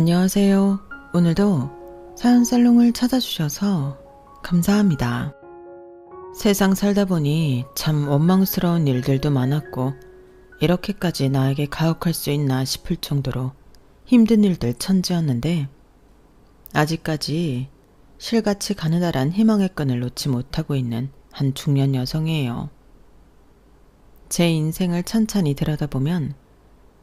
안녕하세요. 오늘도 사연살롱을 찾아주셔서 감사합니다. 세상 살다 보니 참 원망스러운 일들도 많았고 이렇게까지 나에게 가혹할 수 있나 싶을 정도로 힘든 일들 천지였는데 아직까지 실같이 가느다란 희망의 끈을 놓지 못하고 있는 한 중년 여성이에요. 제 인생을 찬찬히 들여다보면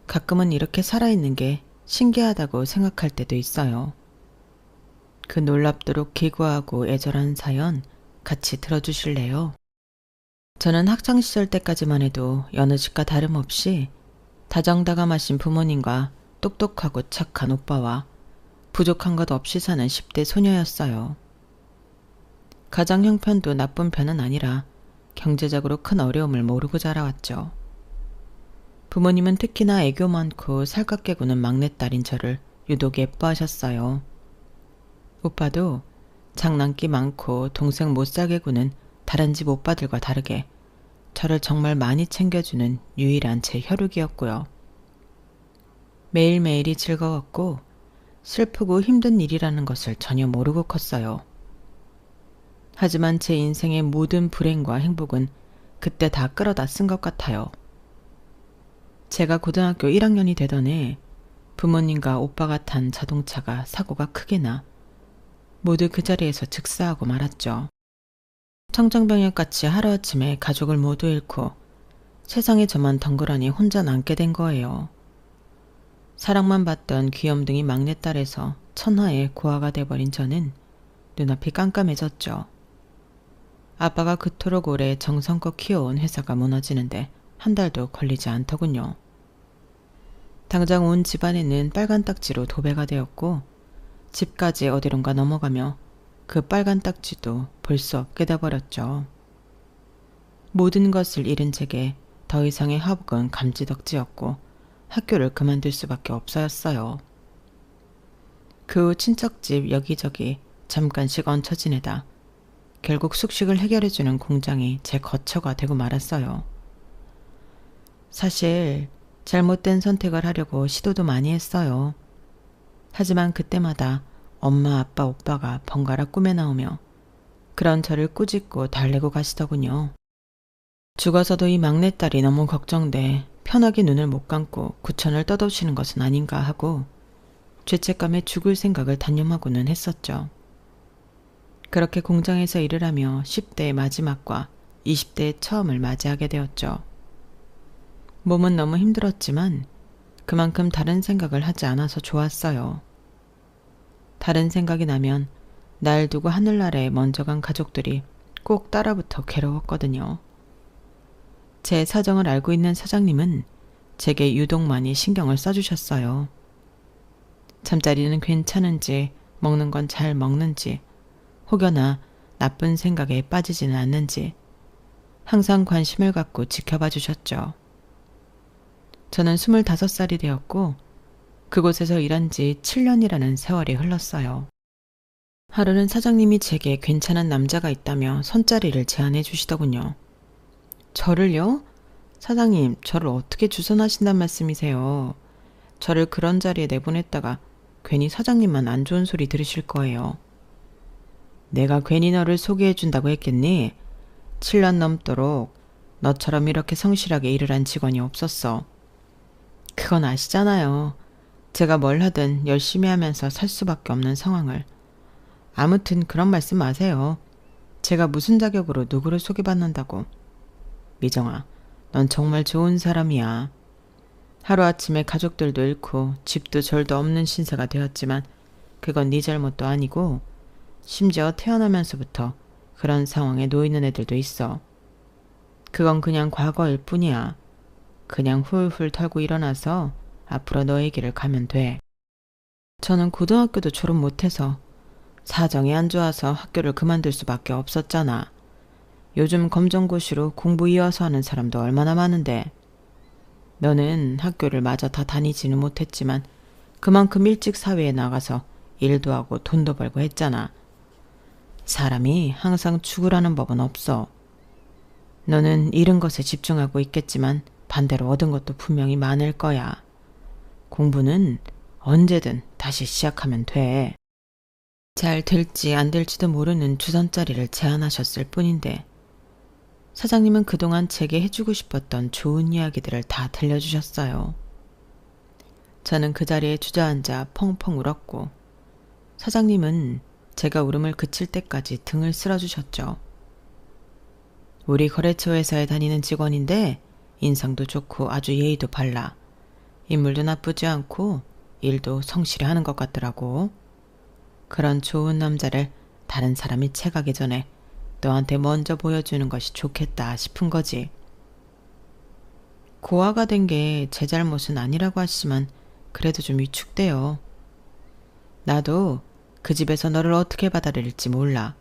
가끔은 이렇게 살아있는 게 신기하다고 생각할 때도 있어요. 그 놀랍도록 기구하고 애절한 사연 같이 들어주실래요? 저는 학창시절 때까지만 해도 여느 집과 다름없이 다정다감하신 부모님과 똑똑하고 착한 오빠와 부족한 것 없이 사는 10대 소녀였어요. 가정 형편도 나쁜 편은 아니라 경제적으로 큰 어려움을 모르고 자라왔죠. 부모님은 특히나 애교 많고 살갑게 구는 막내딸인 저를 유독 예뻐하셨어요. 오빠도 장난기 많고 동생 못살게 구는 다른 집 오빠들과 다르게 저를 정말 많이 챙겨주는 유일한 제 혈육이었고요. 매일매일이 즐거웠고 슬프고 힘든 일이라는 것을 전혀 모르고 컸어요. 하지만 제 인생의 모든 불행과 행복은 그때 다 끌어다 쓴 것 같아요. 제가 고등학교 1학년이 되던 해 부모님과 오빠가 탄 자동차가 사고가 크게 나 모두 그 자리에서 즉사하고 말았죠. 청정병약같이 하루아침에 가족을 모두 잃고 세상에 저만 덩그러니 혼자 남게 된 거예요. 사랑만 받던 귀염둥이 막내딸에서 천하의 고아가 돼버린 저는 눈앞이 깜깜해졌죠. 아빠가 그토록 오래 정성껏 키워온 회사가 무너지는데 한 달도 걸리지 않더군요. 당장 온 집안에는 빨간 딱지로 도배가 되었고 집까지 어디론가 넘어가며 그 빨간 딱지도 볼 수 없게 돼버렸죠. 모든 것을 잃은 제게 더 이상의 화복은 감지덕지였고 학교를 그만둘 수밖에 없어였어요. 그 후 친척집 여기저기 잠깐씩 얹혀 지내다 결국 숙식을 해결해주는 공장이 제 거처가 되고 말았어요. 사실 잘못된 선택을 하려고 시도도 많이 했어요. 하지만 그때마다 엄마, 아빠, 오빠가 번갈아 꿈에 나오며 그런 저를 꾸짖고 달래고 가시더군요. 죽어서도 이 막내딸이 너무 걱정돼 편하게 눈을 못 감고 구천을 떠도시는 것은 아닌가 하고 죄책감에 죽을 생각을 단념하고는 했었죠. 그렇게 공장에서 일을 하며 10대의 마지막과 20대의 처음을 맞이하게 되었죠. 몸은 너무 힘들었지만 그만큼 다른 생각을 하지 않아서 좋았어요. 다른 생각이 나면 날 두고 하늘나라에 먼저 간 가족들이 꼭 따라붙어 괴로웠거든요. 제 사정을 알고 있는 사장님은 제게 유독 많이 신경을 써주셨어요. 잠자리는 괜찮은지, 먹는 건 잘 먹는지, 혹여나 나쁜 생각에 빠지지는 않는지 항상 관심을 갖고 지켜봐 주셨죠. 저는 25살이 되었고 그곳에서 일한 지 7년이라는 세월이 흘렀어요. 하루는 사장님이 제게 괜찮은 남자가 있다며 손자리를 제안해 주시더군요. 저를요? 사장님, 저를 어떻게 주선하신단 말씀이세요? 저를 그런 자리에 내보냈다가 괜히 사장님만 안 좋은 소리 들으실 거예요. 내가 괜히 너를 소개해 준다고 했겠니? 7년 넘도록 너처럼 이렇게 성실하게 일을 한 직원이 없었어. 그건 아시잖아요. 제가 뭘 하든 열심히 하면서 살 수밖에 없는 상황을. 아무튼 그런 말씀 마세요. 제가 무슨 자격으로 누구를 소개받는다고. 미정아, 넌 정말 좋은 사람이야. 하루아침에 가족들도 잃고 집도 절도 없는 신세가 되었지만 그건 네 잘못도 아니고 심지어 태어나면서부터 그런 상황에 놓이는 애들도 있어. 그건 그냥 과거일 뿐이야. 그냥 훌훌 털고 일어나서 앞으로 너의 길을 가면 돼. 저는 고등학교도 졸업 못해서 사정이 안 좋아서 학교를 그만둘 수밖에 없었잖아. 요즘 검정고시로 공부 이어서 하는 사람도 얼마나 많은데. 너는 학교를 마저 다 다니지는 못했지만 그만큼 일찍 사회에 나가서 일도 하고 돈도 벌고 했잖아. 사람이 항상 죽으라는 법은 없어. 너는 잃은 것에 집중하고 있겠지만 반대로 얻은 것도 분명히 많을 거야. 공부는 언제든 다시 시작하면 돼. 잘 될지 안 될지도 모르는 주선자리를 제안하셨을 뿐인데 사장님은 그동안 제게 해주고 싶었던 좋은 이야기들을 다 들려주셨어요. 저는 그 자리에 주저앉아 펑펑 울었고 사장님은 제가 울음을 그칠 때까지 등을 쓸어주셨죠. 우리 거래처 회사에 다니는 직원인데 인상도 좋고 아주 예의도 발라. 인물도 나쁘지 않고 일도 성실히 하는 것 같더라고. 그런 좋은 남자를 다른 사람이 채가기 전에 너한테 먼저 보여주는 것이 좋겠다 싶은 거지. 고아가 된 게 제 잘못은 아니라고 하시지만 그래도 좀 위축돼요. 나도 그 집에서 너를 어떻게 받아들일지 몰라.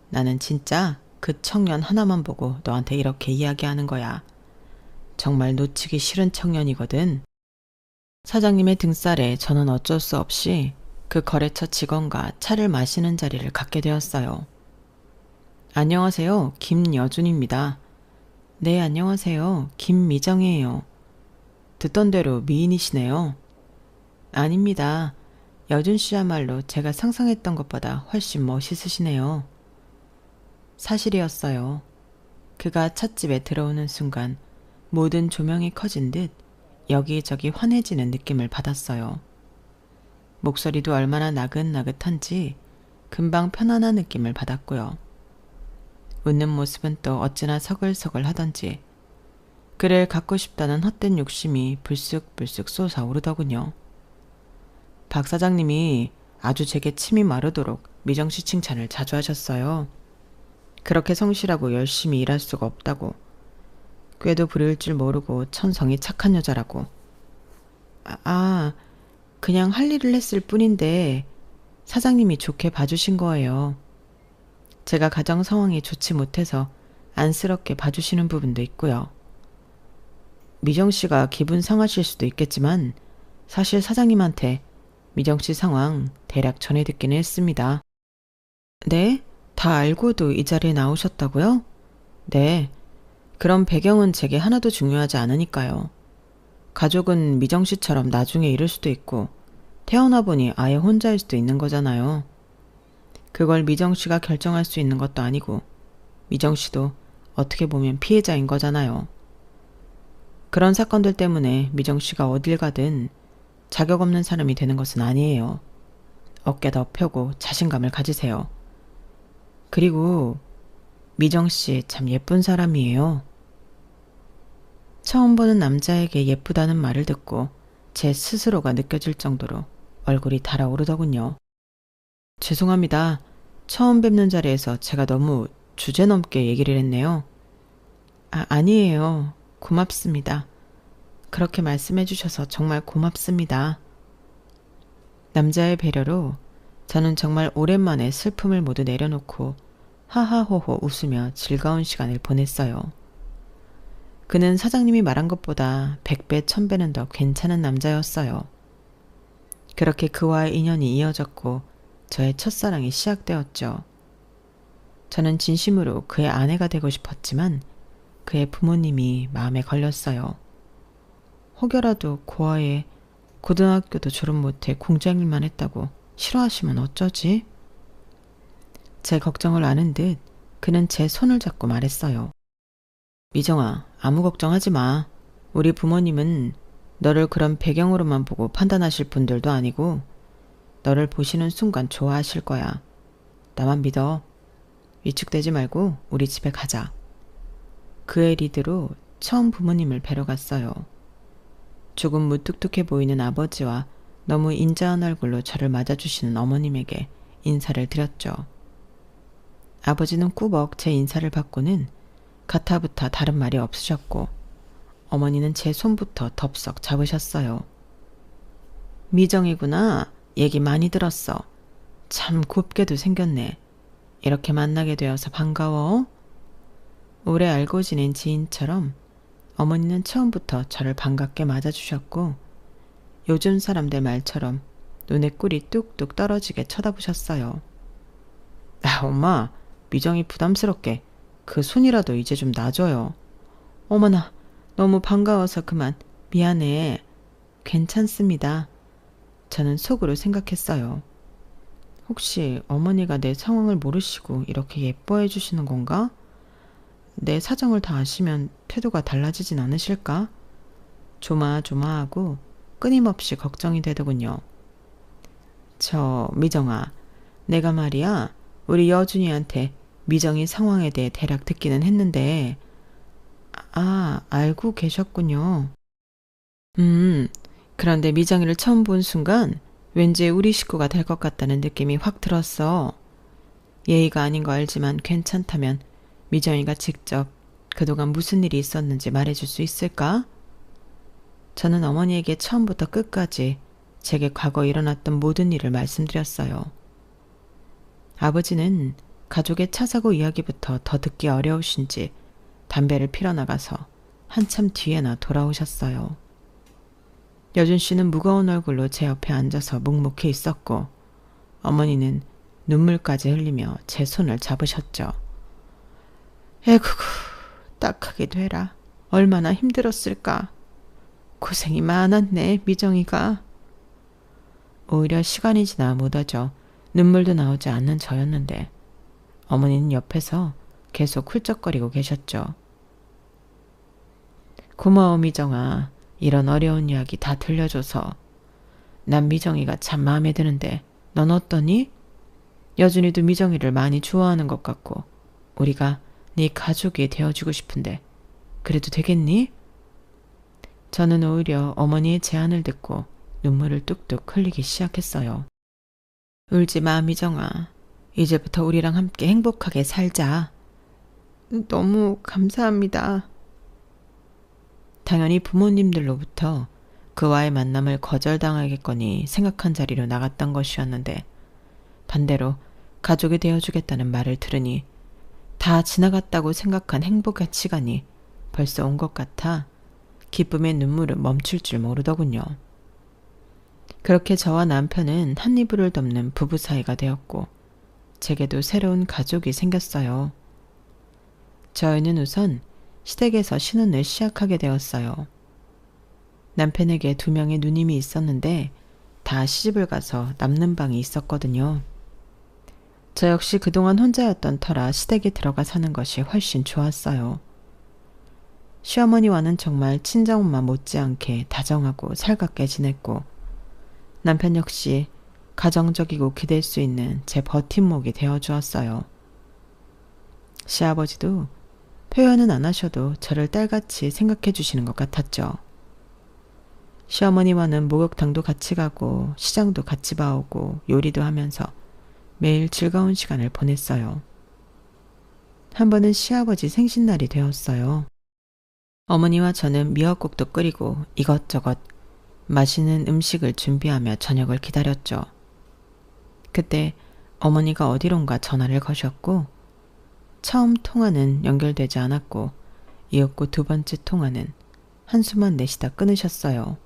나는 진짜 그 청년 하나만 보고 너한테 이렇게 이야기하는 거야. 정말 놓치기 싫은 청년이거든. 사장님의 등살에 저는 어쩔 수 없이 그 거래처 직원과 차를 마시는 자리를 갖게 되었어요. 안녕하세요. 김여준입니다. 네, 안녕하세요. 김미정이에요. 듣던 대로 미인이시네요. 아닙니다. 여준 씨야말로 제가 상상했던 것보다 훨씬 멋있으시네요. 사실이었어요. 그가 찻집에 들어오는 순간 모든 조명이 커진 듯 여기저기 환해지는 느낌을 받았어요. 목소리도 얼마나 나긋나긋한지 금방 편안한 느낌을 받았고요. 웃는 모습은 또 어찌나 서글서글 하던지 그를 갖고 싶다는 헛된 욕심이 불쑥불쑥 솟아오르더군요. 박 사장님이 아주 제게 침이 마르도록 미정씨 칭찬을 자주 하셨어요. 그렇게 성실하고 열심히 일할 수가 없다고. 꾀도 부릴 줄 모르고 천성이 착한 여자라고. 그냥 할 일을 했을 뿐인데 사장님이 좋게 봐주신 거예요. 제가 가정 상황이 좋지 못해서 안쓰럽게 봐주시는 부분도 있고요. 미정 씨가 기분 상하실 수도 있겠지만 사실 사장님한테 미정 씨 상황 대략 전해 듣기는 했습니다. 네? 다 알고도 이 자리에 나오셨다고요? 네. 그런 배경은 제게 하나도 중요하지 않으니까요. 가족은 미정 씨처럼 나중에 이룰 수도 있고 태어나 보니 아예 혼자일 수도 있는 거잖아요. 그걸 미정 씨가 결정할 수 있는 것도 아니고 미정 씨도 어떻게 보면 피해자인 거잖아요. 그런 사건들 때문에 미정 씨가 어딜 가든 자격 없는 사람이 되는 것은 아니에요. 어깨 더 펴고 자신감을 가지세요. 그리고 미정 씨 참 예쁜 사람이에요. 처음 보는 남자에게 예쁘다는 말을 듣고 제 스스로가 느껴질 정도로 얼굴이 달아오르더군요. 죄송합니다. 처음 뵙는 자리에서 제가 너무 주제넘게 얘기를 했네요. 아니에요. 고맙습니다. 그렇게 말씀해 주셔서 정말 고맙습니다. 남자의 배려로 저는 정말 오랜만에 슬픔을 모두 내려놓고 하하호호 웃으며 즐거운 시간을 보냈어요. 그는 사장님이 말한 것보다 100배, 1000배는 더 괜찮은 남자였어요. 그렇게 그와의 인연이 이어졌고 저의 첫사랑이 시작되었죠. 저는 진심으로 그의 아내가 되고 싶었지만 그의 부모님이 마음에 걸렸어요. 혹여라도 고아에 고등학교도 졸업 못해 공장일만 했다고 싫어하시면 어쩌지? 제 걱정을 아는 듯 그는 제 손을 잡고 말했어요. 미정아, 아무 걱정하지 마. 우리 부모님은 너를 그런 배경으로만 보고 판단하실 분들도 아니고 너를 보시는 순간 좋아하실 거야. 나만 믿어. 위축되지 말고 우리 집에 가자. 그의 리드로 처음 부모님을 뵈러 갔어요. 조금 무뚝뚝해 보이는 아버지와 너무 인자한 얼굴로 저를 맞아주시는 어머님에게 인사를 드렸죠. 아버지는 꾸벅 제 인사를 받고는 가타부타 다른 말이 없으셨고 어머니는 제 손부터 덥석 잡으셨어요. 미정이구나. 얘기 많이 들었어. 참 곱게도 생겼네. 이렇게 만나게 되어서 반가워. 오래 알고 지낸 지인처럼 어머니는 처음부터 저를 반갑게 맞아주셨고 요즘 사람들 말처럼 눈에 꿀이 뚝뚝 떨어지게 쳐다보셨어요. 엄마, 미정이 부담스럽게 그 손이라도 이제 좀 놔줘요. 어머나, 너무 반가워서 그만. 미안해. 괜찮습니다. 저는 속으로 생각했어요. 혹시 어머니가 내 상황을 모르시고 이렇게 예뻐해 주시는 건가? 내 사정을 다 아시면 태도가 달라지진 않으실까? 조마조마하고 끊임없이 걱정이 되더군요. 미정아, 내가 말이야 우리 여준이한테 미정이 상황에 대해 대략 듣기는 했는데 알고 계셨군요. 그런데 미정이를 처음 본 순간 왠지 우리 식구가 될 것 같다는 느낌이 확 들었어. 예의가 아닌 거 알지만 괜찮다면 미정이가 직접 그동안 무슨 일이 있었는지 말해줄 수 있을까? 저는 어머니에게 처음부터 끝까지 제게 과거 일어났던 모든 일을 말씀드렸어요. 아버지는 가족의 차 사고 이야기부터 더 듣기 어려우신지 담배를 피러 나가서 한참 뒤에나 돌아오셨어요. 여준 씨는 무거운 얼굴로 제 옆에 앉아서 묵묵히 있었고 어머니는 눈물까지 흘리며 제 손을 잡으셨죠. 에구구, 딱하게 되라. 얼마나 힘들었을까. 고생이 많았네, 미정이가. 오히려 시간이 지나 묻어져 눈물도 나오지 않는 저였는데 어머니는 옆에서 계속 훌쩍거리고 계셨죠. 고마워, 미정아. 이런 어려운 이야기 다 들려줘서. 난 미정이가 참 마음에 드는데 넌 어떠니? 여준이도 미정이를 많이 좋아하는 것 같고 우리가 네 가족이 되어주고 싶은데 그래도 되겠니? 저는 오히려 어머니의 제안을 듣고 눈물을 뚝뚝 흘리기 시작했어요. 울지 마, 미정아. 이제부터 우리랑 함께 행복하게 살자. 너무 감사합니다. 당연히 부모님들로부터 그와의 만남을 거절당하겠거니 생각한 자리로 나갔던 것이었는데 반대로 가족이 되어주겠다는 말을 들으니 다 지나갔다고 생각한 행복의 시간이 벌써 온 것 같아 기쁨의 눈물은 멈출 줄 모르더군요. 그렇게 저와 남편은 한 이불을 덮는 부부 사이가 되었고 제게도 새로운 가족이 생겼어요. 저희는 우선 시댁에서 신혼을 시작하게 되었어요. 남편에게 2명의 누님이 있었는데 다 시집을 가서 남는 방이 있었거든요. 저 역시 그동안 혼자였던 터라 시댁에 들어가 사는 것이 훨씬 좋았어요. 시어머니와는 정말 친정엄마 못지않게 다정하고 살갑게 지냈고 남편 역시 가정적이고 기댈 수 있는 제 버팀목이 되어주었어요. 시아버지도 표현은 안 하셔도 저를 딸같이 생각해 주시는 것 같았죠. 시어머니와는 목욕탕도 같이 가고 시장도 같이 봐오고 요리도 하면서 매일 즐거운 시간을 보냈어요. 한 번은 시아버지 생신날이 되었어요. 어머니와 저는 미역국도 끓이고 이것저것 맛있는 음식을 준비하며 저녁을 기다렸죠. 그때 어머니가 어디론가 전화를 거셨고 처음 통화는 연결되지 않았고 이윽고 2번째 통화는 한숨만 내쉬다 끊으셨어요.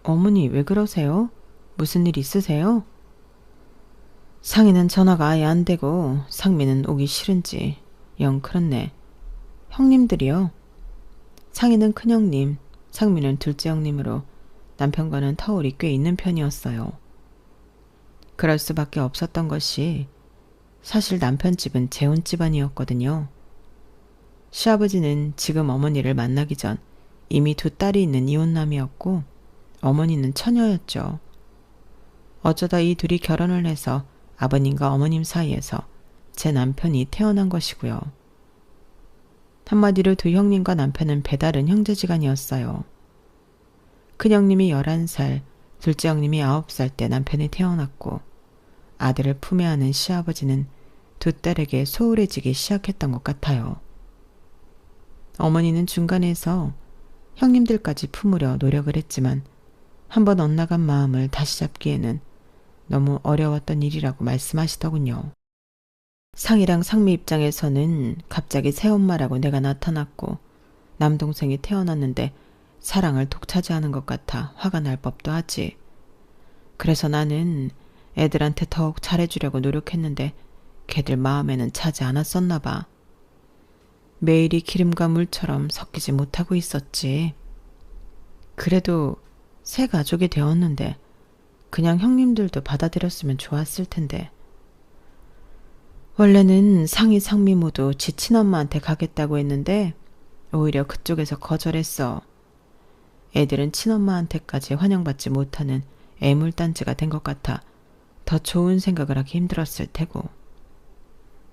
어머니 왜 그러세요? 무슨 일 있으세요? 상이는 전화가 아예 안 되고 상미는 오기 싫은지 영 그렇네. 형님들이요. 상이는 큰형님, 상미는 둘째 형님으로 남편과는 터울이 꽤 있는 편이었어요. 그럴 수밖에 없었던 것이 사실 남편 집은 재혼 집안이었거든요. 시아버지는 지금 어머니를 만나기 전 이미 2 딸이 있는 이혼남이었고 어머니는 처녀였죠. 어쩌다 이 둘이 결혼을 해서 아버님과 어머님 사이에서 제 남편이 태어난 것이고요. 한마디로 2 형님과 남편은 배다른 형제지간이었어요. 큰형님이 11살, 둘째 형님이 9살 때 남편이 태어났고 아들을 품에 안은 시아버지는 2 딸에게 소홀해지기 시작했던 것 같아요. 어머니는 중간에서 형님들까지 품으려 노력을 했지만 한번 엇나간 마음을 다시 잡기에는 너무 어려웠던 일이라고 말씀하시더군요. 상이랑 상미 입장에서는 갑자기 새엄마라고 내가 나타났고 남동생이 태어났는데 사랑을 독차지하는 것 같아 화가 날 법도 하지. 그래서 나는 애들한테 더욱 잘해주려고 노력했는데 걔들 마음에는 차지 않았었나 봐. 매일이 기름과 물처럼 섞이지 못하고 있었지. 그래도 새 가족이 되었는데 그냥 형님들도 받아들였으면 좋았을 텐데. 원래는 상희 상미 모두 지 친엄마한테 가겠다고 했는데 오히려 그쪽에서 거절했어. 애들은 친엄마한테까지 환영받지 못하는 애물단지가 된 것 같아 더 좋은 생각을 하기 힘들었을 테고.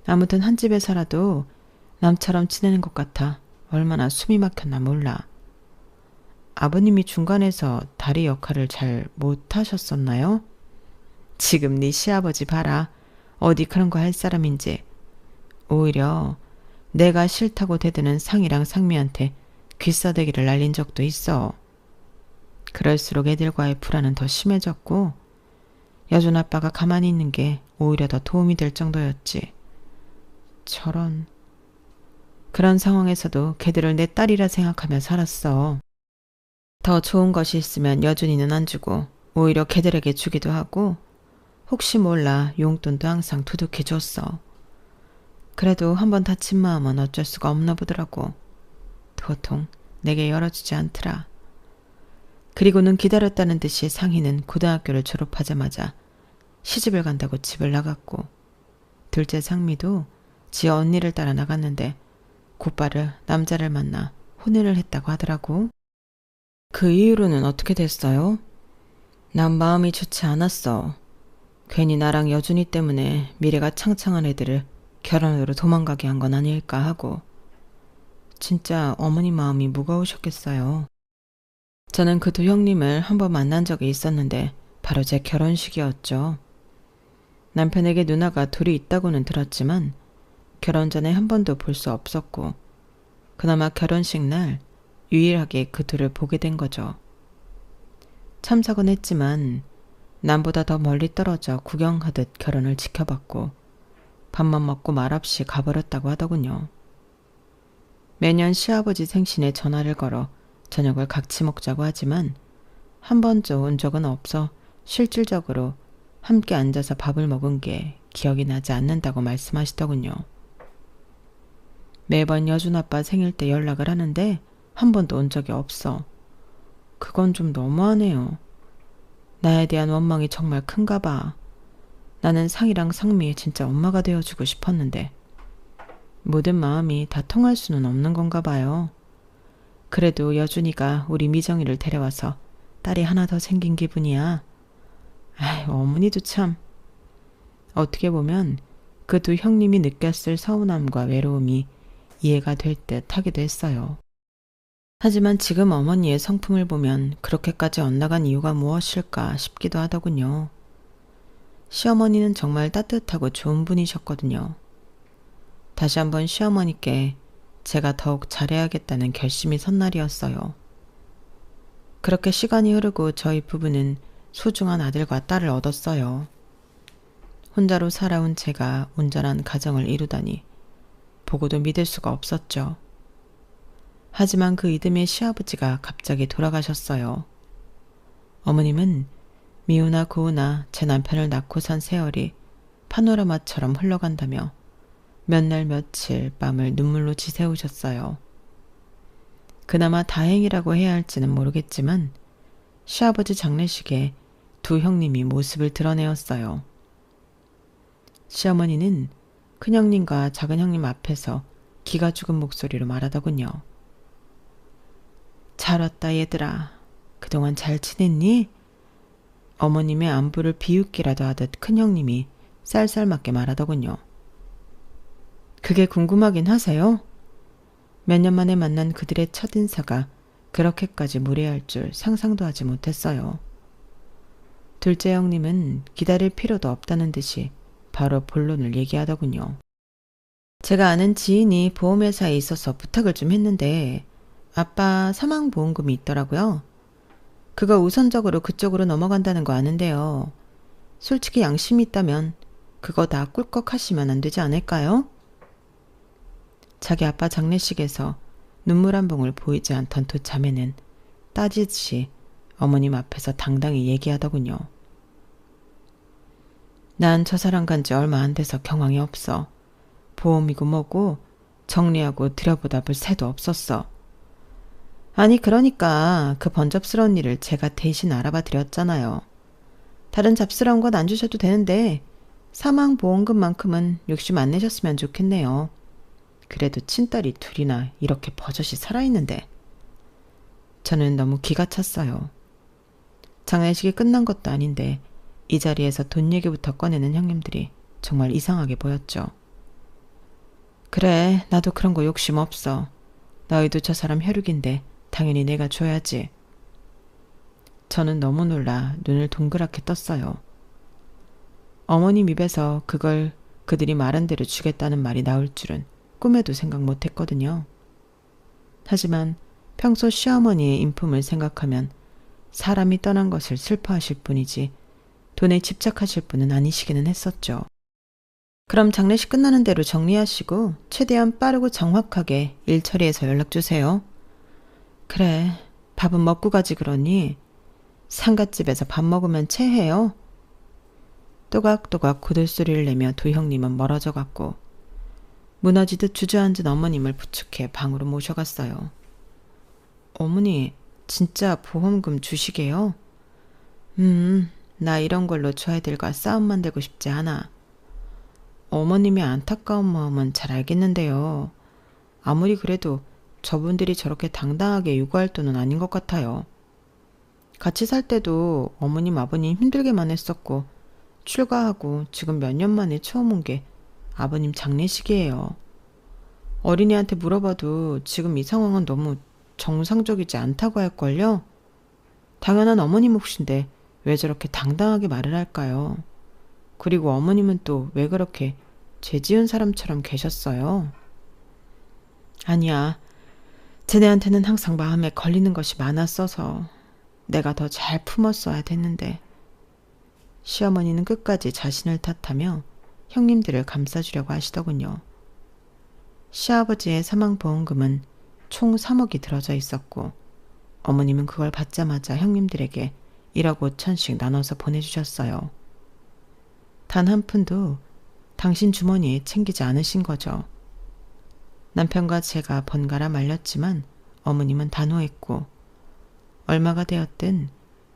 아무튼 한 집에 살아도 남처럼 지내는 것 같아 얼마나 숨이 막혔나 몰라. 아버님이 중간에서 다리 역할을 잘 못하셨었나요? 지금 네 시아버지 봐라. 어디 그런 거 할 사람인지. 오히려 내가 싫다고 대드는 상이랑 상미한테 귀싸대기를 날린 적도 있어. 그럴수록 애들과의 불안은 더 심해졌고 여준 아빠가 가만히 있는 게 오히려 더 도움이 될 정도였지. 저런. 그런 상황에서도 걔들을 내 딸이라 생각하며 살았어. 더 좋은 것이 있으면 여준이는 안 주고 오히려 걔들에게 주기도 하고 혹시 몰라 용돈도 항상 두둑히 줬어. 그래도 한번 다친 마음은 어쩔 수가 없나 보더라고. 도통 내게 열어주지 않더라. 그리고는 기다렸다는 듯이 상희는 고등학교를 졸업하자마자 시집을 간다고 집을 나갔고 둘째 상미도 지 언니를 따라 나갔는데 곧바로 남자를 만나 혼인을 했다고 하더라고. 그 이후로는 어떻게 됐어요? 난 마음이 좋지 않았어. 괜히 나랑 여준이 때문에 미래가 창창한 애들을 결혼으로 도망가게 한 건 아닐까 하고. 진짜 어머니 마음이 무거우셨겠어요. 저는 그 두 형님을 한번 만난 적이 있었는데 바로 제 결혼식이었죠. 남편에게 누나가 둘이 있다고는 들었지만 결혼 전에 한 번도 볼 수 없었고 그나마 결혼식 날 유일하게 그 둘을 보게 된 거죠. 참석은 했지만 남보다 더 멀리 떨어져 구경하듯 결혼을 지켜봤고 밥만 먹고 말없이 가버렸다고 하더군요. 매년 시아버지 생신에 전화를 걸어 저녁을 같이 먹자고 하지만 한 번도 온 적은 없어 실질적으로 함께 앉아서 밥을 먹은 게 기억이 나지 않는다고 말씀하시더군요. 매번 여준 아빠 생일 때 연락을 하는데 한 번도 온 적이 없어. 그건 좀 너무하네요. 나에 대한 원망이 정말 큰가 봐. 나는 상이랑 상미의 진짜 엄마가 되어주고 싶었는데 모든 마음이 다 통할 수는 없는 건가 봐요. 그래도 여준이가 우리 미정이를 데려와서 딸이 하나 더 생긴 기분이야. 아이, 어머니도 참. 어떻게 보면 그 두 형님이 느꼈을 서운함과 외로움이 이해가 될 듯 하기도 했어요. 하지만 지금 어머니의 성품을 보면 그렇게까지 엇나간 이유가 무엇일까 싶기도 하더군요. 시어머니는 정말 따뜻하고 좋은 분이셨거든요. 다시 한번 시어머니께 제가 더욱 잘해야겠다는 결심이 선 날이었어요. 그렇게 시간이 흐르고 저희 부부는 소중한 아들과 딸을 얻었어요. 혼자로 살아온 제가 온전한 가정을 이루다니 보고도 믿을 수가 없었죠. 하지만 그 이듬해 시아버지가 갑자기 돌아가셨어요. 어머님은 미우나 고우나 제 남편을 낳고 산 세월이 파노라마처럼 흘러간다며 몇 날 며칠 밤을 눈물로 지새우셨어요. 그나마 다행이라고 해야 할지는 모르겠지만 시아버지 장례식에 두 형님이 모습을 드러내었어요. 시어머니는 큰형님과 작은형님 앞에서 기가 죽은 목소리로 말하더군요. 잘 왔다 얘들아. 그동안 잘 지냈니? 어머님의 안부를 비웃기라도 하듯 큰형님이 쌀쌀맞게 말하더군요. 그게 궁금하긴 하세요? 몇 년 만에 만난 그들의 첫인사가 그렇게까지 무례할 줄 상상도 하지 못했어요. 둘째 형님은 기다릴 필요도 없다는 듯이 바로 본론을 얘기하더군요. 제가 아는 지인이 보험회사에 있어서 부탁을 좀 했는데 아빠 사망보험금이 있더라고요. 그거 우선적으로 그쪽으로 넘어간다는 거 아는데요. 솔직히 양심이 있다면 그거 다 꿀꺽 하시면 안 되지 않을까요? 자기 아빠 장례식에서 눈물 한 봉을 보이지 않던 두 자매는 따지듯이 어머님 앞에서 당당히 얘기하더군요. 난 저 사람 간 지 얼마 안 돼서 경황이 없어. 보험이고 뭐고 정리하고 들여보다 볼 새도 없었어. 아니 그러니까 그 번잡스러운 일을 제가 대신 알아봐 드렸잖아요. 다른 잡스러운 건 안 주셔도 되는데 사망보험금만큼은 욕심 안 내셨으면 좋겠네요. 그래도 친딸이 둘이나 이렇게 버젓이 살아있는데. 저는 너무 기가 찼어요. 장례식이 끝난 것도 아닌데 이 자리에서 돈 얘기부터 꺼내는 형님들이 정말 이상하게 보였죠. 그래, 나도 그런 거 욕심 없어. 너희도 저 사람 혈육인데 당연히 내가 줘야지. 저는 너무 놀라 눈을 동그랗게 떴어요. 어머님 입에서 그걸 그들이 말한 대로 주겠다는 말이 나올 줄은 꿈에도 생각 못했거든요. 하지만 평소 시어머니의 인품을 생각하면 사람이 떠난 것을 슬퍼하실 뿐이지 돈에 집착하실 분은 아니시기는 했었죠. 그럼 장례식 끝나는 대로 정리하시고 최대한 빠르고 정확하게 일 처리해서 연락 주세요. 그래, 밥은 먹고 가지 그러니? 상갓집에서 밥 먹으면 체해요. 또각또각 고들소리를 내며 두 형님은 멀어져 갔고 무너지듯 주저앉은 어머님을 부축해 방으로 모셔갔어요. 어머니, 진짜 보험금 주시게요? 나 이런 걸로 저 아이들과 싸움 만들고 싶지 않아. 어머님의 안타까운 마음은 잘 알겠는데요. 아무리 그래도 저분들이 저렇게 당당하게 요구할 돈은 아닌 것 같아요. 같이 살 때도 어머님 아버님 힘들게만 했었고 출가하고 지금 몇 년 만에 처음 온 게 아버님 장례식이에요. 어린이한테 물어봐도 지금 이 상황은 너무 정상적이지 않다고 할걸요? 당연한 어머님 몫인데 왜 저렇게 당당하게 말을 할까요? 그리고 어머님은 또 왜 그렇게 죄 지은 사람처럼 계셨어요? 아니야. 쟤네한테는 항상 마음에 걸리는 것이 많았어서 내가 더 잘 품었어야 됐는데. 시어머니는 끝까지 자신을 탓하며 형님들을 감싸주려고 하시더군요. 시아버지의 사망보험금은 총 3억이 들어져 있었고 어머님은 그걸 받자마자 형님들에게 1억 5천씩 나눠서 보내주셨어요. 단 한 푼도 당신 주머니에 챙기지 않으신 거죠. 남편과 제가 번갈아 말렸지만 어머님은 단호했고 얼마가 되었든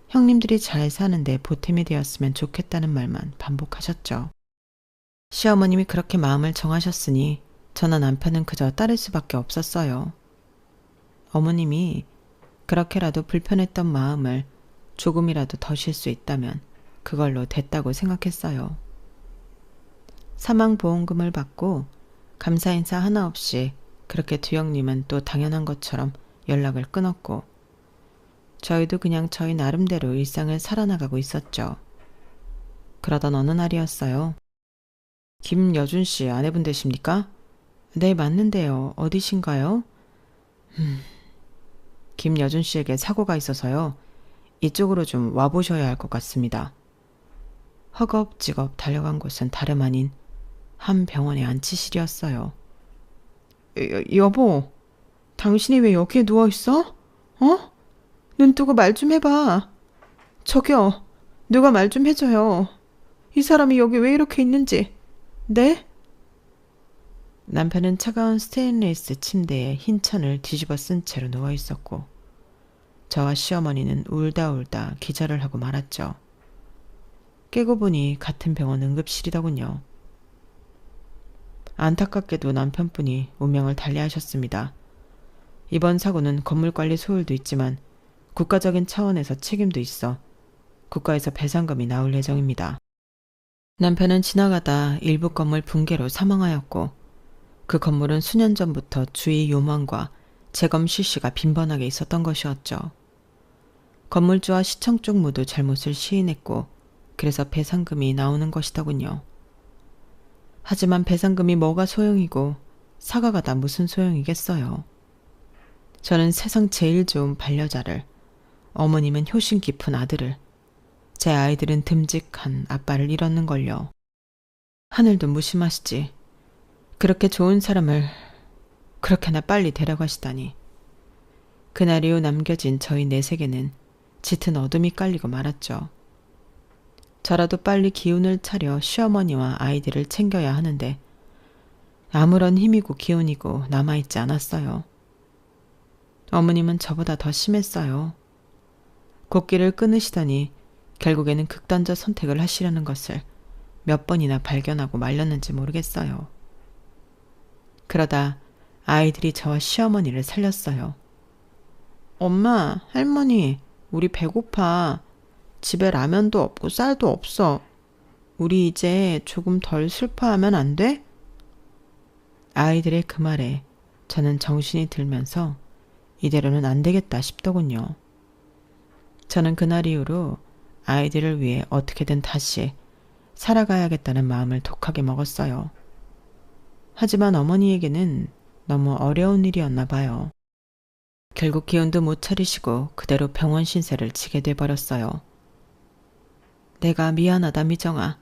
형님들이 잘 사는데 보탬이 되었으면 좋겠다는 말만 반복하셨죠. 시어머님이 그렇게 마음을 정하셨으니 저나 남편은 그저 따를 수밖에 없었어요. 어머님이 그렇게라도 불편했던 마음을 조금이라도 더 쉴 수 있다면 그걸로 됐다고 생각했어요. 사망보험금을 받고 감사 인사 하나 없이 그렇게 두 형님은 또 당연한 것처럼 연락을 끊었고 저희도 그냥 저희 나름대로 일상을 살아나가고 있었죠. 그러던 어느 날이었어요. 김여준 씨 아내분 되십니까? 네, 맞는데요. 어디신가요? 김여준 씨에게 사고가 있어서요. 이쪽으로 좀 와보셔야 할 것 같습니다. 허겁지겁 달려간 곳은 다름 아닌 한 병원의 안치실이었어요. 여보, 당신이 왜 여기에 누워있어? 어? 눈 뜨고 말 좀 해봐. 저기요, 누가 말 좀 해줘요. 이 사람이 여기 왜 이렇게 있는지. 네? 남편은 차가운 스테인리스 침대에 흰 천을 뒤집어 쓴 채로 누워있었고 저와 시어머니는 울다 기절을 하고 말았죠. 깨고 보니 같은 병원 응급실이더군요. 안타깝게도 남편분이 운명을 달리하셨습니다. 이번 사고는 건물관리 소홀도 있지만 국가적인 차원에서 책임도 있어 국가에서 배상금이 나올 예정입니다. 남편은 지나가다 일부 건물 붕괴로 사망하였고 그 건물은 수년 전부터 주의 요망과 재검 실시가 빈번하게 있었던 것이었죠. 건물주와 시청 쪽 모두 잘못을 시인했고 그래서 배상금이 나오는 것이더군요. 하지만 배상금이 뭐가 소용이고 사과가 다 무슨 소용이겠어요. 저는 세상 제일 좋은 반려자를, 어머님은 효심 깊은 아들을, 제 아이들은 듬직한 아빠를 잃었는걸요. 하늘도 무심하시지. 그렇게 좋은 사람을 그렇게나 빨리 데려가시다니. 그날 이후 남겨진 저희 넷에게는 짙은 어둠이 깔리고 말았죠. 저라도 빨리 기운을 차려 시어머니와 아이들을 챙겨야 하는데 아무런 힘이고 기운이고 남아있지 않았어요. 어머님은 저보다 더 심했어요. 곡기를 끊으시더니 결국에는 극단적 선택을 하시려는 것을 몇 번이나 발견하고 말렸는지 모르겠어요. 그러다 아이들이 저와 시어머니를 살렸어요. 엄마, 할머니, 우리 배고파. 집에 라면도 없고 쌀도 없어. 우리 이제 조금 덜 슬퍼하면 안 돼? 아이들의 그 말에 저는 정신이 들면서 이대로는 안 되겠다 싶더군요. 저는 그날 이후로 아이들을 위해 어떻게든 다시 살아가야겠다는 마음을 독하게 먹었어요. 하지만 어머니에게는 너무 어려운 일이었나 봐요. 결국 기운도 못 차리시고 그대로 병원 신세를 지게 돼버렸어요. 내가 미안하다 미정아.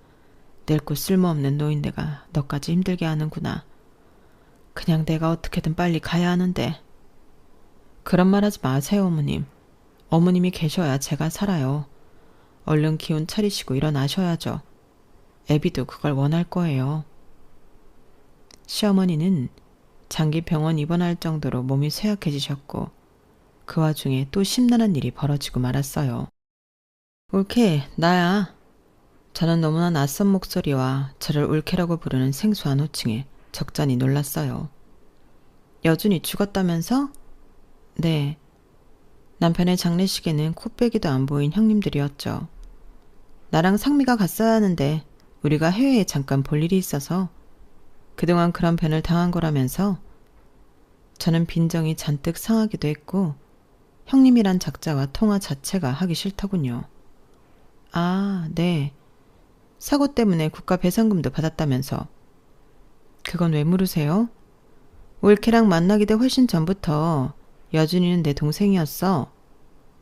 늙고 쓸모없는 노인네가 너까지 힘들게 하는구나. 그냥 내가 어떻게든 빨리 가야 하는데. 그런 말 하지 마세요 어머님. 어머님이 계셔야 제가 살아요. 얼른 기운 차리시고 일어나셔야죠. 애비도 그걸 원할 거예요. 시어머니는 장기 병원 입원할 정도로 몸이 쇠약해지셨고 그 와중에 또 심란한 일이 벌어지고 말았어요. 올케, 나야. 저는 너무나 낯선 목소리와 저를 올케라고 부르는 생소한 호칭에 적잖이 놀랐어요. 여준이 죽었다면서? 네. 남편의 장례식에는 코빼기도 안 보인 형님들이었죠. 나랑 상미가 갔어야 하는데 우리가 해외에 잠깐 볼 일이 있어서 그동안 그런 변을 당한 거라면서 저는 빈정이 잔뜩 상하기도 했고 형님이란 작자와 통화 자체가 하기 싫더군요. 아, 네. 사고 때문에 국가 배상금도 받았다면서. 그건 왜 물으세요? 올케랑 만나기도 훨씬 전부터 여준이는 내 동생이었어.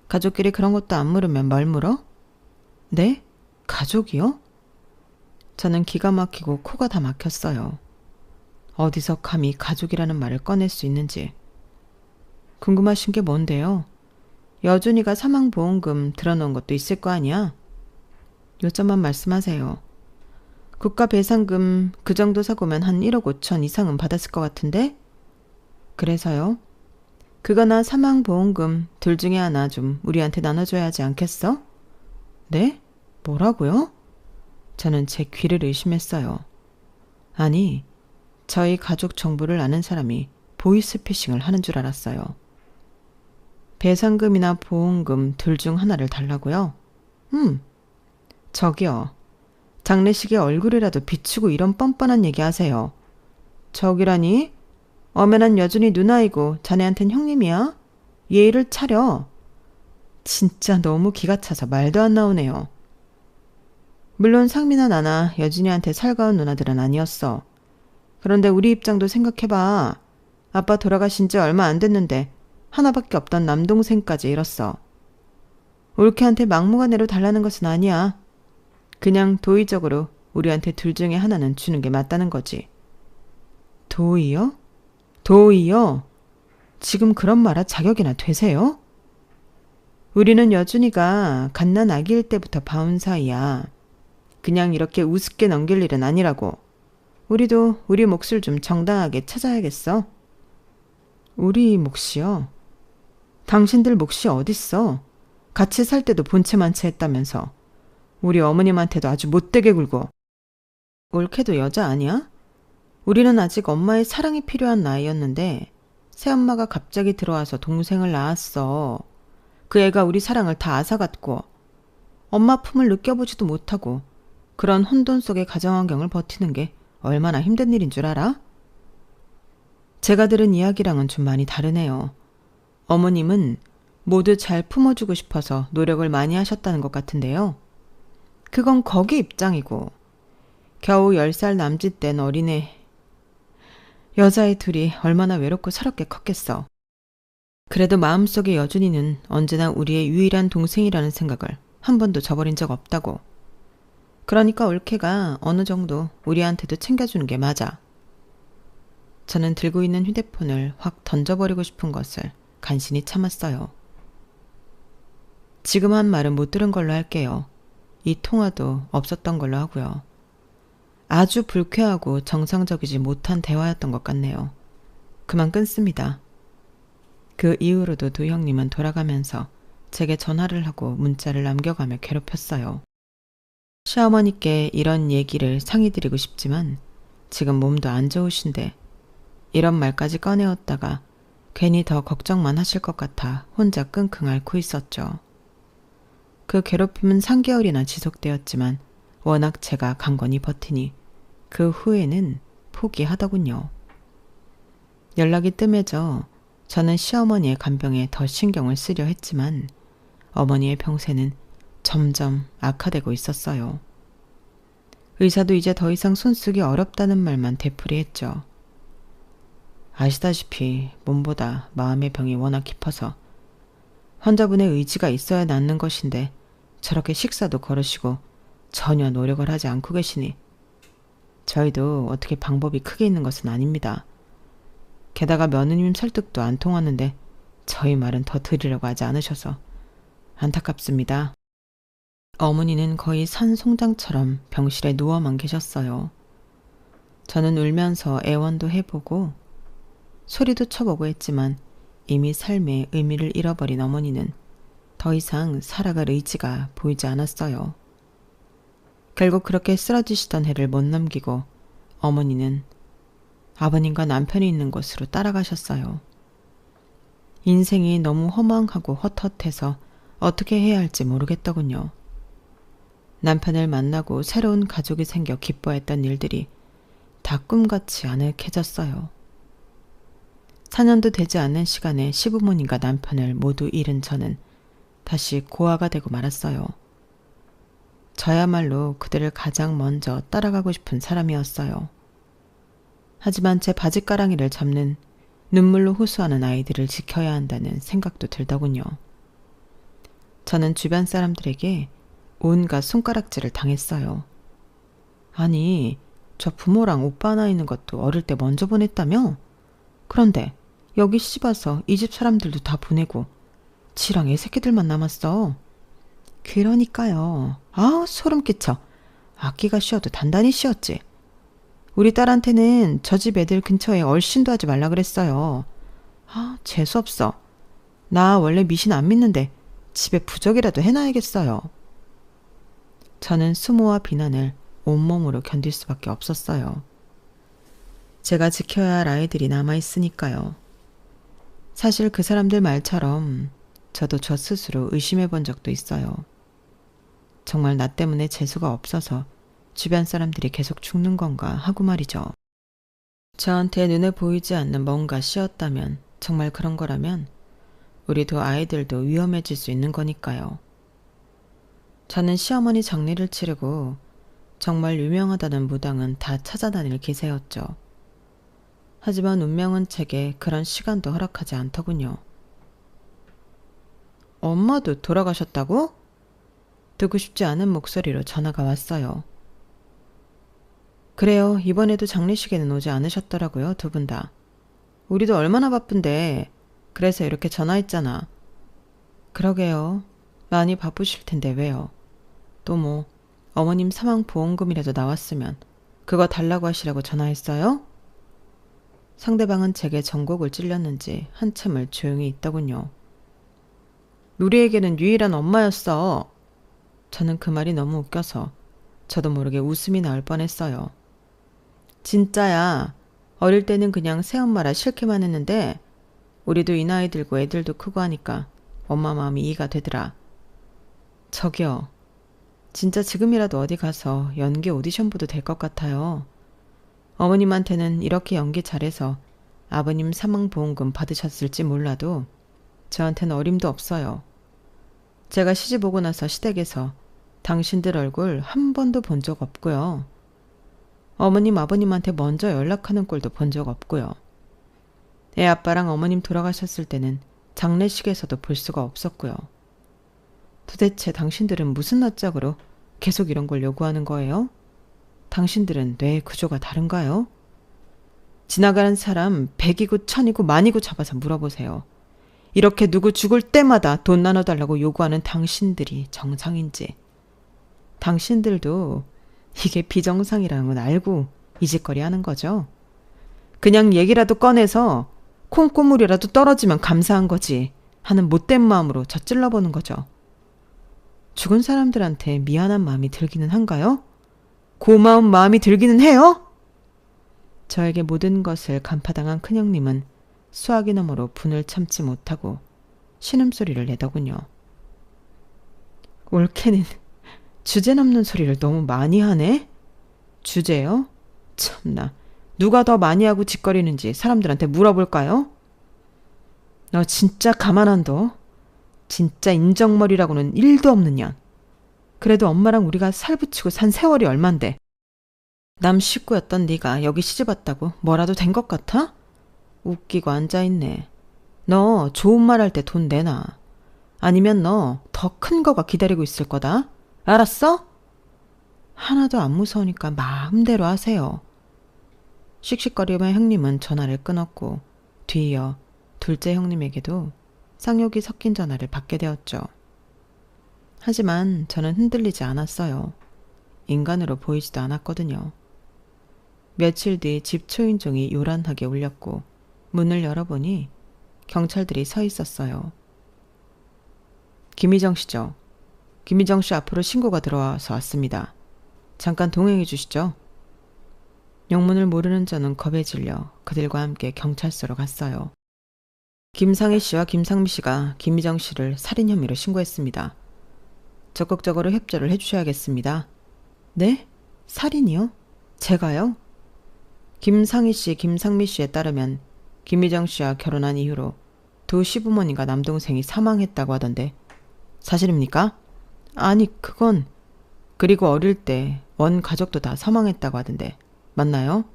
가족끼리 그런 것도 안 물으면 뭘 물어? 네? 가족이요? 저는 기가 막히고 코가 다 막혔어요. 어디서 감히 가족이라는 말을 꺼낼 수 있는지. 궁금하신 게 뭔데요? 여준이가 사망보험금 들어놓은 것도 있을 거 아니야? 요점만 말씀하세요. 국가 배상금 그 정도 사고면 한 1억 5천 이상은 받았을 것 같은데? 그래서요? 그거나 사망보험금 둘 중에 하나 좀 우리한테 나눠줘야 하지 않겠어? 네? 뭐라고요? 저는 제 귀를 의심했어요. 아니, 저희 가족 정보를 아는 사람이 보이스피싱을 하는 줄 알았어요. 배상금이나 보험금 둘 중 하나를 달라고요? 저기요. 장례식에 얼굴이라도 비추고 이런 뻔뻔한 얘기 하세요. 저기라니? 엄연한 여준이 누나이고 자네한텐 형님이야? 예의를 차려. 진짜 너무 기가 차서 말도 안 나오네요. 물론 상미나 나나 여준이한테 살가운 누나들은 아니었어. 그런데 우리 입장도 생각해봐. 아빠 돌아가신 지 얼마 안 됐는데 하나밖에 없던 남동생까지 잃었어. 올케한테 막무가내로 달라는 것은 아니야. 그냥 도의적으로 우리한테 둘 중에 하나는 주는 게 맞다는 거지. 도의요? 도의요? 지금 그런 말 할 자격이나 되세요? 우리는 여준이가 갓난 아기일 때부터 봐온 사이야. 그냥 이렇게 우습게 넘길 일은 아니라고. 우리도 우리 몫을 좀 정당하게 찾아야겠어. 우리 몫이요? 당신들 몫이 어딨어? 같이 살 때도 본체만체 했다면서. 우리 어머님한테도 아주 못되게 굴고. 올케도 여자 아니야? 우리는 아직 엄마의 사랑이 필요한 나이였는데 새엄마가 갑자기 들어와서 동생을 낳았어. 그 애가 우리 사랑을 다 앗아갔고 엄마 품을 느껴보지도 못하고 그런 혼돈 속의 가정환경을 버티는 게 얼마나 힘든 일인 줄 알아? 제가 들은 이야기랑은 좀 많이 다르네요. 어머님은 모두 잘 품어주고 싶어서 노력을 많이 하셨다는 것 같은데요. 그건 거기 입장이고 겨우 10살 남짓 된 어린애 여자애 둘이 얼마나 외롭고 서럽게 컸겠어. 그래도 마음속에 여준이는 언제나 우리의 유일한 동생이라는 생각을 한 번도 저버린 적 없다고. 그러니까 올케가 어느 정도 우리한테도 챙겨주는 게 맞아. 저는 들고 있는 휴대폰을 확 던져버리고 싶은 것을 간신히 참았어요. 지금 한 말은 못 들은 걸로 할게요. 이 통화도 없었던 걸로 하고요. 아주 불쾌하고 정상적이지 못한 대화였던 것 같네요. 그만 끊습니다. 그 이후로도 두 형님은 돌아가면서 제게 전화를 하고 문자를 남겨가며 괴롭혔어요. 시어머니께 이런 얘기를 상의드리고 싶지만 지금 몸도 안 좋으신데 이런 말까지 꺼내었다가 괜히 더 걱정만 하실 것 같아 혼자 끙끙 앓고 있었죠. 그 괴롭힘은 3개월이나 지속되었지만 워낙 제가 강건히 버티니 그 후에는 포기하더군요. 연락이 뜸해져 저는 시어머니의 간병에 더 신경을 쓰려 했지만 어머니의 병세는 점점 악화되고 있었어요. 의사도 이제 더 이상 손쓰기 어렵다는 말만 되풀이했죠. 아시다시피 몸보다 마음의 병이 워낙 깊어서 환자분의 의지가 있어야 낫는 것인데 저렇게 식사도 거르시고 전혀 노력을 하지 않고 계시니 저희도 어떻게 방법이 크게 있는 것은 아닙니다. 게다가 며느님 설득도 안 통하는데 저희 말은 더 들으려고 하지 않으셔서 안타깝습니다. 어머니는 거의 산송장처럼 병실에 누워만 계셨어요. 저는 울면서 애원도 해보고 소리도 쳐보고 했지만 이미 삶의 의미를 잃어버린 어머니는 더 이상 살아갈 의지가 보이지 않았어요. 결국 그렇게 쓰러지시던 해를 못 넘기고 어머니는 아버님과 남편이 있는 곳으로 따라가셨어요. 인생이 너무 허망하고 헛헛해서 어떻게 해야 할지 모르겠더군요. 남편을 만나고 새로운 가족이 생겨 기뻐했던 일들이 다 꿈같이 아늑해졌어요. 4년도 되지 않는 시간에 시부모님과 남편을 모두 잃은 저는 다시 고아가 되고 말았어요. 저야말로 그들을 가장 먼저 따라가고 싶은 사람이었어요. 하지만 제 바짓가랑이를 잡는 눈물로 호소하는 아이들을 지켜야 한다는 생각도 들더군요. 저는 주변 사람들에게 온갖 손가락질을 당했어요. 아니, 저 부모랑 오빠 하나 있는 것도 어릴 때 먼저 보냈다며? 그런데 여기 시집와서 이 집 사람들도 다 보내고 지랑 애 새끼들만 남았어. 그러니까요. 아, 소름 끼쳐. 악기가 쉬어도 단단히 쉬었지. 우리 딸한테는 저 집 애들 근처에 얼씬도 하지 말라 그랬어요. 아, 재수없어. 나 원래 미신 안 믿는데 집에 부적이라도 해놔야겠어요. 저는 수모와 비난을 온몸으로 견딜 수밖에 없었어요. 제가 지켜야 할 아이들이 남아있으니까요. 사실 그 사람들 말처럼 저도 저 스스로 의심해 본 적도 있어요. 정말 나 때문에 재수가 없어서 주변 사람들이 계속 죽는 건가 하고 말이죠. 저한테 눈에 보이지 않는 뭔가 씌었다면, 정말 그런 거라면 우리도 아이들도 위험해질 수 있는 거니까요. 저는 시어머니 장례를 치르고 정말 유명하다는 무당은 다 찾아다닐 기세였죠. 하지만 운명은 제게 그런 시간도 허락하지 않더군요. 엄마도 돌아가셨다고? 듣고 싶지 않은 목소리로 전화가 왔어요. 그래요. 이번에도 장례식에는 오지 않으셨더라고요. 두 분 다. 우리도 얼마나 바쁜데 그래서 이렇게 전화했잖아. 그러게요. 많이 바쁘실 텐데 왜요? 또 뭐 어머님 사망보험금이라도 나왔으면 그거 달라고 하시라고 전화했어요? 상대방은 제게 전곡을 찔렸는지 한참을 조용히 있더군요. 우리에게는 유일한 엄마였어. 저는 그 말이 너무 웃겨서 저도 모르게 웃음이 나올 뻔했어요. 진짜야. 어릴 때는 그냥 새엄마라 싫게만 했는데 우리도 이 나이 들고 애들도 크고 하니까 엄마 마음이 이해가 되더라. 저기요. 진짜 지금이라도 어디 가서 연기 오디션 보도 될 것 같아요. 어머님한테는 이렇게 연기 잘해서 아버님 사망보험금 받으셨을지 몰라도 저한테는 어림도 없어요. 제가 시집 오고 나서 시댁에서 당신들 얼굴 한 번도 본 적 없고요. 어머님 아버님한테 먼저 연락하는 꼴도 본 적 없고요. 애 아빠랑 어머님 돌아가셨을 때는 장례식에서도 볼 수가 없었고요. 도대체 당신들은 무슨 낯짝으로 계속 이런 걸 요구하는 거예요? 당신들은 뇌의 구조가 다른가요? 지나가는 사람 100이고 1000이고 만이고 잡아서 물어보세요. 이렇게 누구 죽을 때마다 돈 나눠달라고 요구하는 당신들이 정상인지. 당신들도 이게 비정상이라는 건 알고 이 짓거리 하는 거죠? 그냥 얘기라도 꺼내서 콩고물이라도 떨어지면 감사한 거지. 하는 못된 마음으로 저 찔러보는 거죠. 죽은 사람들한테 미안한 마음이 들기는 한가요? 고마운 마음이 들기는 해요? 저에게 모든 것을 간파당한 큰형님은 수화기 너머로 분을 참지 못하고 신음소리를 내더군요. 올케는 주제 넘는 소리를 너무 많이 하네? 주제요? 참나, 누가 더 많이 하고 짓거리는지 사람들한테 물어볼까요? 너 진짜 가만 안 둬? 진짜 인정머리라고는 1도 없는 년. 그래도 엄마랑 우리가 살붙이고 산 세월이 얼만데. 남 식구였던 네가 여기 시집왔다고 뭐라도 된 것 같아? 웃기고 앉아있네. 너 좋은 말 할 때 돈 내놔. 아니면 너 더 큰 거가 기다리고 있을 거다. 알았어? 하나도 안 무서우니까 마음대로 하세요. 씩씩거리며 형님은 전화를 끊었고 뒤이어 둘째 형님에게도 쌍욕이 섞인 전화를 받게 되었죠. 하지만 저는 흔들리지 않았어요. 인간으로 보이지도 않았거든요. 며칠 뒤 집 초인종이 요란하게 울렸고 문을 열어보니 경찰들이 서 있었어요. 김희정 씨죠? 김희정 씨 앞으로 신고가 들어와서 왔습니다. 잠깐 동행해 주시죠. 영문을 모르는 저는 겁에 질려 그들과 함께 경찰서로 갔어요. 김상희 씨와 김상미 씨가 김희정 씨를 살인 혐의로 신고했습니다. 적극적으로 협조를 해주셔야겠습니다. 네? 살인이요? 제가요? 김상희 씨, 김상미 씨에 따르면 김희정 씨와 결혼한 이후로 두 시부모님과 남동생이 사망했다고 하던데 사실입니까? 아니 그건 그리고 어릴 때 원 가족도 다 사망했다고 하던데 맞나요?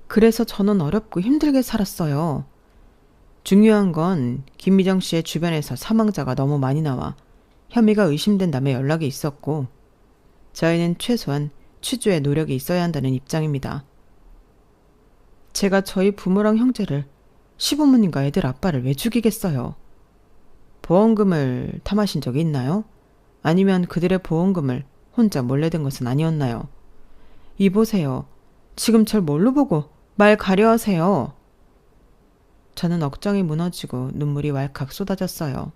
그래서 저는 어렵고 힘들게 살았어요. 중요한 건 김미정 씨의 주변에서 사망자가 너무 많이 나와 혐의가 의심된다며 연락이 있었고 저희는 최소한 취조에 노력이 있어야 한다는 입장입니다. 제가 저희 부모랑 형제를 시부모님과 애들 아빠를 왜 죽이겠어요? 보험금을 탐하신 적이 있나요? 아니면 그들의 보험금을 혼자 몰래 든 것은 아니었나요? 이보세요. 지금 절 뭘로 보고 말 가려하세요. 저는 억장이 무너지고 눈물이 왈칵 쏟아졌어요.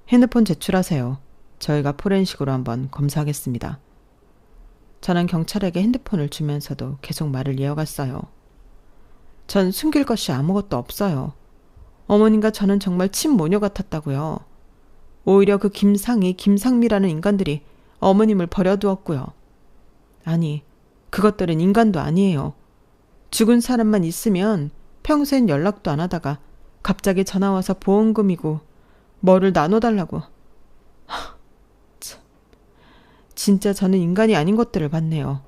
핸드폰 제출하세요. 저희가 포렌식으로 한번 검사하겠습니다. 저는 경찰에게 핸드폰을 주면서도 계속 말을 이어갔어요. 전 숨길 것이 아무것도 없어요. 어머님과 저는 정말 친모녀 같았다고요. 오히려 그 김상희, 김상미라는 인간들이 어머님을 버려두었고요. 아니, 그것들은 인간도 아니에요. 죽은 사람만 있으면 평소엔 연락도 안 하다가 갑자기 전화와서 보험금이고 뭐를 나눠달라고. 참, 진짜 저는 인간이 아닌 것들을 봤네요.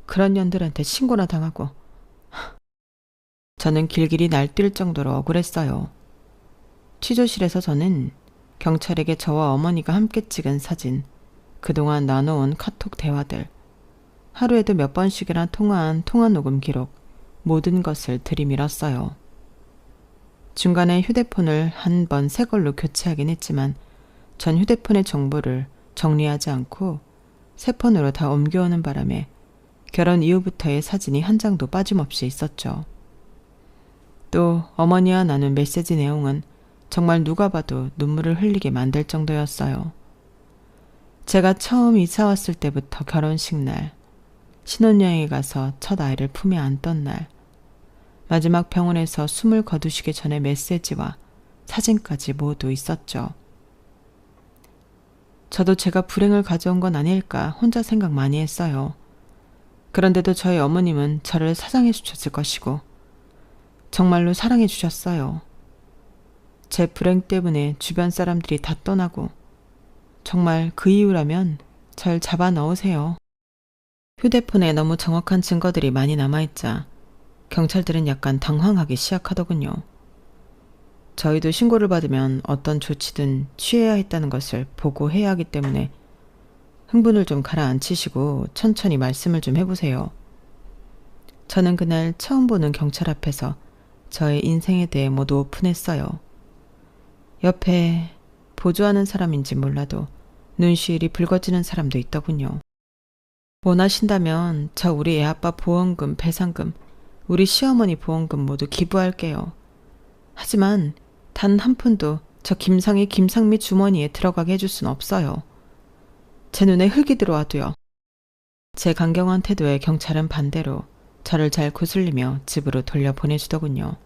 그런 년들한테 신고나 당하고. 저는 길길이 날뛸 정도로 억울했어요. 취조실에서 저는 경찰에게 저와 어머니가 함께 찍은 사진, 그동안 나눠온 카톡 대화들, 하루에도 몇 번씩이나 통화한 통화 녹음 기록, 모든 것을 들이밀었어요. 중간에 휴대폰을 한 번 새 걸로 교체하긴 했지만 전 휴대폰의 정보를 정리하지 않고 새 폰으로 다 옮겨오는 바람에 결혼 이후부터의 사진이 한 장도 빠짐없이 있었죠. 또 어머니와 나눈 메시지 내용은 정말 누가 봐도 눈물을 흘리게 만들 정도였어요. 제가 처음 이사 왔을 때부터 결혼식 날, 신혼여행에 가서 첫 아이를 품에 안던 날, 마지막 병원에서 숨을 거두시기 전에 메시지와 사진까지 모두 있었죠. 저도 제가 불행을 가져온 건 아닐까 혼자 생각 많이 했어요. 그런데도 저희 어머님은 저를 사랑해 주셨을 것이고 정말로 사랑해 주셨어요. 제 불행 때문에 주변 사람들이 다 떠나고 정말 그 이유라면 절 잡아 넣으세요. 휴대폰에 너무 정확한 증거들이 많이 남아있자 경찰들은 약간 당황하기 시작하더군요. 저희도 신고를 받으면 어떤 조치든 취해야 했다는 것을 보고해야 하기 때문에 흥분을 좀 가라앉히시고 천천히 말씀을 좀 해보세요. 저는 그날 처음 보는 경찰 앞에서 저의 인생에 대해 모두 오픈했어요. 옆에 보조하는 사람인지 몰라도 눈시울이 붉어지는 사람도 있더군요. 원하신다면 저 우리 애아빠 보험금, 배상금, 우리 시어머니 보험금 모두 기부할게요. 하지만 단 한 푼도 저 김상미 주머니에 들어가게 해줄 순 없어요. 제 눈에 흙이 들어와도요. 제 강경한 태도에 경찰은 반대로 저를 잘 구슬리며 집으로 돌려보내주더군요.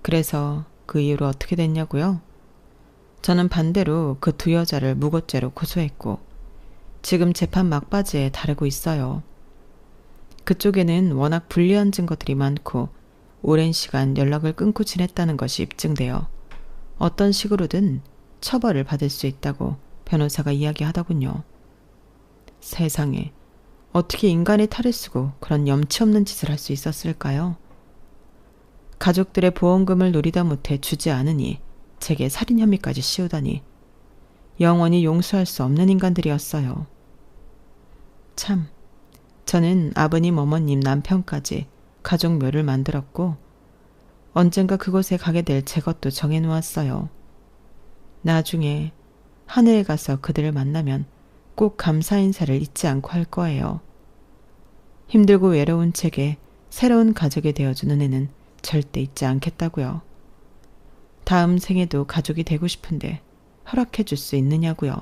그래서 그 이후로 어떻게 됐냐고요? 저는 반대로 그 두 여자를 무고죄로 고소했고 지금 재판 막바지에 다루고 있어요. 그쪽에는 워낙 불리한 증거들이 많고 오랜 시간 연락을 끊고 지냈다는 것이 입증되어 어떤 식으로든 처벌을 받을 수 있다고 변호사가 이야기하더군요. 세상에, 어떻게 인간의 탈을 쓰고 그런 염치 없는 짓을 할 수 있었을까요? 가족들의 보험금을 노리다 못해 주지 않으니 제게 살인 혐의까지 씌우다니 영원히 용서할 수 없는 인간들이었어요. 참, 저는 아버님, 어머님, 남편까지 가족묘를 만들었고 언젠가 그곳에 가게 될 제 것도 정해놓았어요. 나중에 하늘에 가서 그들을 만나면 꼭 감사 인사를 잊지 않고 할 거예요. 힘들고 외로운 제게 새로운 가족이 되어주는 애는 절대 잊지 않겠다고요. 다음 생에도 가족이 되고 싶은데 허락해 줄 수 있느냐고요.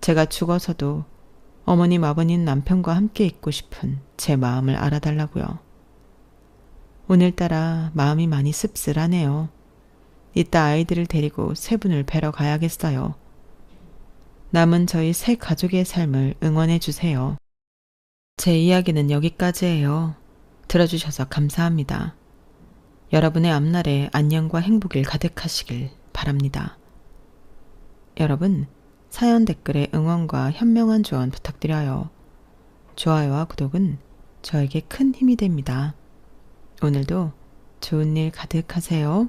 제가 죽어서도 어머님, 아버님, 남편과 함께 있고 싶은 제 마음을 알아달라고요. 오늘따라 마음이 많이 씁쓸하네요. 이따 아이들을 데리고 세 분을 뵈러 가야겠어요. 남은 저희 세 가족의 삶을 응원해 주세요. 제 이야기는 여기까지예요. 들어주셔서 감사합니다. 여러분의 앞날에 안녕과 행복이 가득하시길 바랍니다. 여러분, 사연 댓글에 응원과 현명한 조언 부탁드려요. 좋아요와 구독은 저에게 큰 힘이 됩니다. 오늘도 좋은 일 가득하세요.